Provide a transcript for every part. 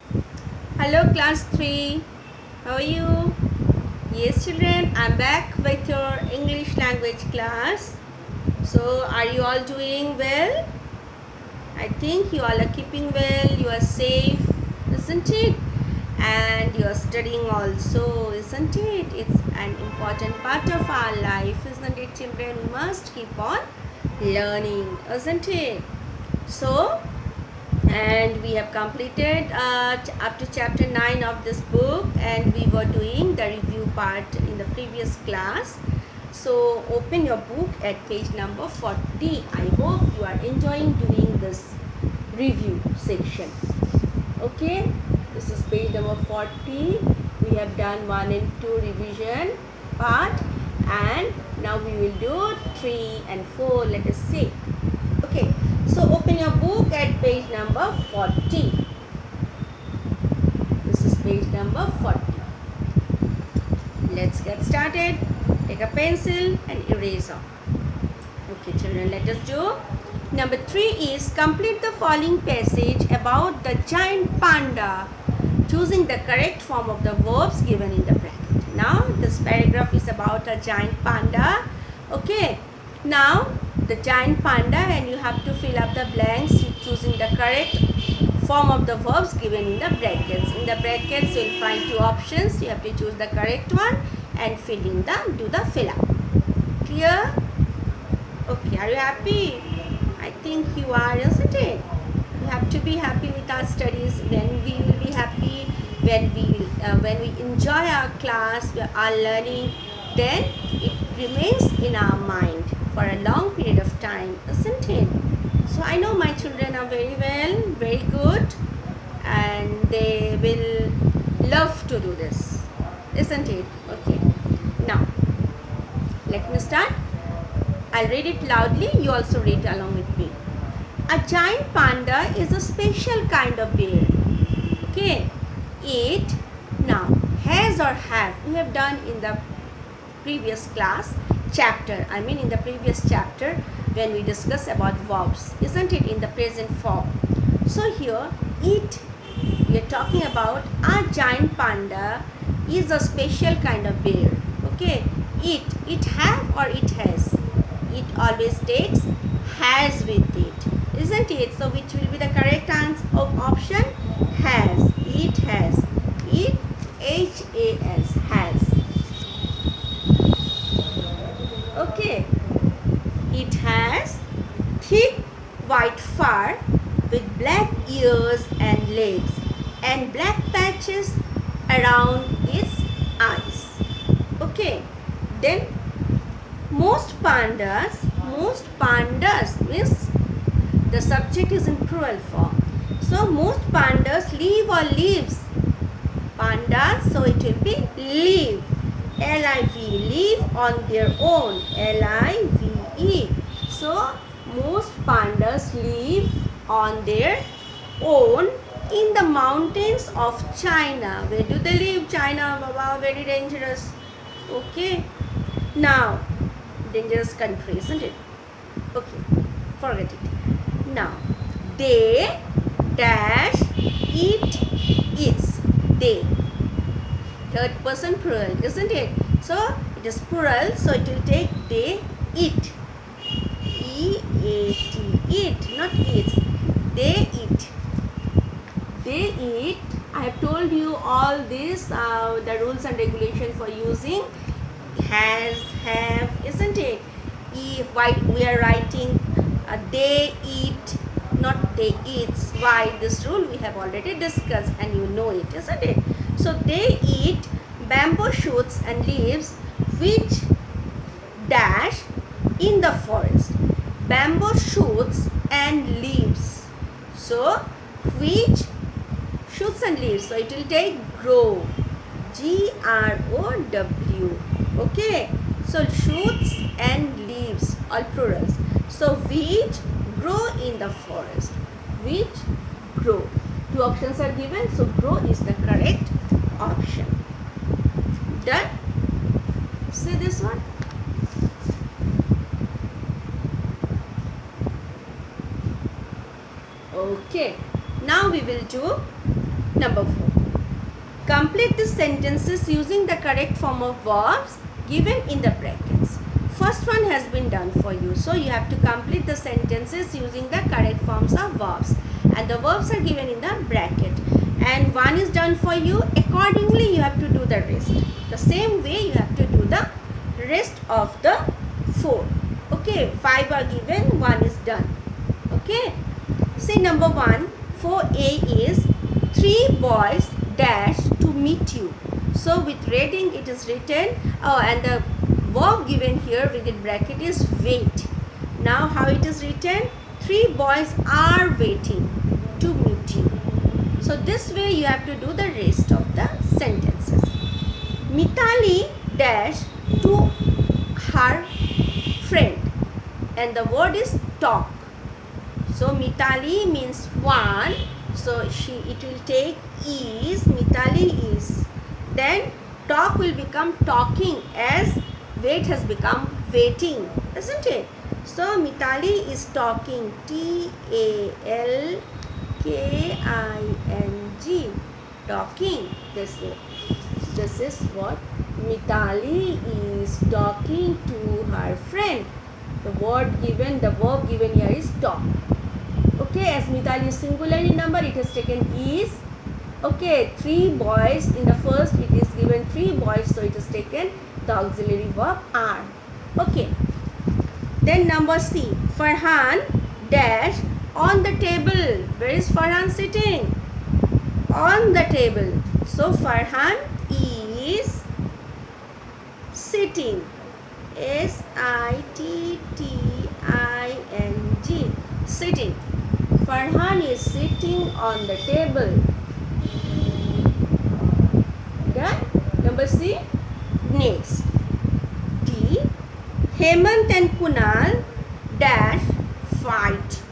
Hello class 3. How are you? Yes children, I'm back with your English language class. So are you all doing well? I think you all are keeping well, you are safe, isn't it? And you are studying also, isn't it? It's an important part of our life, isn't it children? We must keep on learning, isn't it? So and we have completed up to chapter 9 of this book, and we were doing the review part in the previous class. So open your book at page number 40. I hope you are enjoying doing this review section. Okay, this is page number 40. We have done 1 and 2 revision part, and now we will do 3 and 4. Let us see. Okay, so open your book at page number 40. This is page number 40. Let's get started. Take a pencil and eraser. Okay children, let us do. Number 3 is complete the following passage about the giant panda, choosing the correct form of the verbs given in the bracket. Now this paragraph is about a giant panda. Okay, now the giant panda, and you have to fill up the blanks choosing the correct form of the verbs given in the brackets. In the brackets you will find two options. You have to choose the correct one and do the fill up. Clear? Okay, are you happy? I think you are, isn't it? We have to be happy with our studies. When we will be happy, when we enjoy our class, our learning, then it remains in our mind for a long period of time, isn't it? So I know my children are very well, very good, and they will love to do this, isn't it? Okay, now let me start. I'll read it loudly, you also read along with me. A giant panda is a special kind of bear. Okay, it now has or have, we have done in the previous class chapter, in the previous chapter when we discuss about verbs, isn't it, in the present form. So here it, we are talking about a giant panda is a special kind of bear. Okay, it have or it has, it always takes has with it, isn't it? So which will be the correct answer of option? Has. It has. It, H-A-S, has. Okay, it has thick white fur with black ears and legs and black patches around its eyes. Okay, then most pandas means the subject is in plural form. So most pandas live or lives. Pandas, so it will be live. L-I-V, live on their own. L-I-V-E. So most pandas live on their own in the mountains of China. Where do they live? China, Baba, very dangerous. Okay. Now, dangerous country, isn't it? Okay, forget it. Now, they dash eat eats. They. Third person plural, isn't it? So it is plural, so it will take they eat. E-A-T. Eat, not eats. They eat. They eat. I have told you all this, the rules and regulations for using has, have, isn't it? If we are writing they eat, not they eats. Why? This rule we have already discussed and you know it, isn't it? So they eat bamboo shoots and leaves which dash in the forest. Bamboo shoots and leaves. So which shoots and leaves? So it will take grow. G-R-O-W. Okay. So shoots and leaves, all plurals. So which grow in the forest. Which grow. Two options are given. So grow is the correct option. Done? See this one? Okay. Now we will do Number 4. Complete the sentences using the correct form of verbs given in the brackets. First one has been done for you. So you have to complete the sentences using the correct forms of verbs. And the verbs are given in the bracket. And one is done for you. Accordingly, you have to do the rest. The same way you have to do the rest of the 4. Okay, 5 are given, 1 is done. Okay. Say number 1, 4A is 3 boys dash to meet you. So with reading it is written, and the verb given here within bracket is wait. Now how it is written? 3 boys are waiting to meet you. So this way you have to do the rest of the sentences. Mitali dash to her friend, and the word is talk. So Mitali means one, so it will take is, Mitali is. Then talk will become talking as wait has become waiting, isn't it? So Mitali is talking, Talking, talking, this way. This is what Mitali is talking to her friend. The verb given here is talk. Okay, as Mitali is singularly number, it has taken is. Okay, 3 boys. In the first, it is given 3 boys, so it has taken the auxiliary verb are. Okay. Then number C. Farhan dash on the table. Where is Farhan sitting? On the table. So Farhan is sitting. Sitting. Sitting. Farhan is sitting on the table. Okay? Number C. Next. D. Hemant and Kunal dash fight.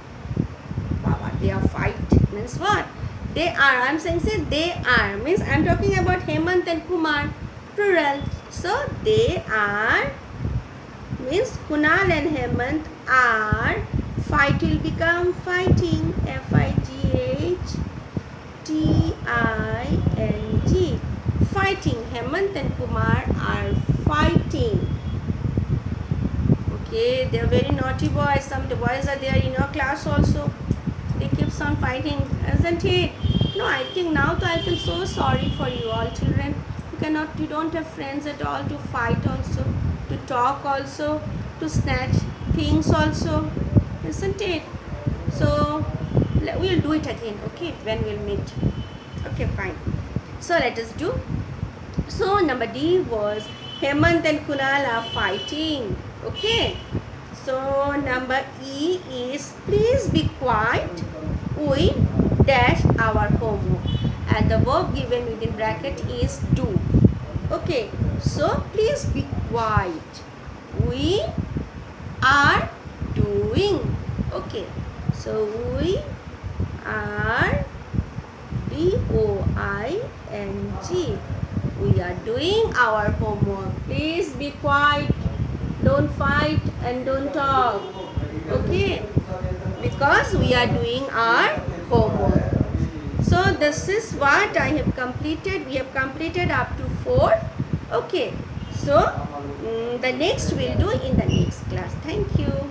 Baba, they are fight. Means what? They are. I am saying say they are. Means I am talking about Hemant and Kumar. Plural. So they are. Means Kunal and Hemant are. Fight will become fighting. Fighting. Fighting. Hemant and Kumar are fighting. Okay, they are very naughty boys. Some boys are there in your class also. They keep on fighting, isn't it? No, I think now I feel so sorry for you all children. You don't have friends at all to fight also, to talk also, to snatch things also, isn't it? So we'll do it again, okay, when we'll meet. Okay, fine. So let us do. So number D was Hemant and Kunal are fighting. Okay. So number E is please be quiet. We dash our homework. And the verb given within bracket is do. Okay. So please be quiet. We are doing. Okay. So we are doing. We are doing our homework. Please be quiet. Don't fight and don't talk. Okay? Because we are doing our homework. So this is what I have completed. We have completed up to 4. Okay. So the next we'll do in the next class. Thank you.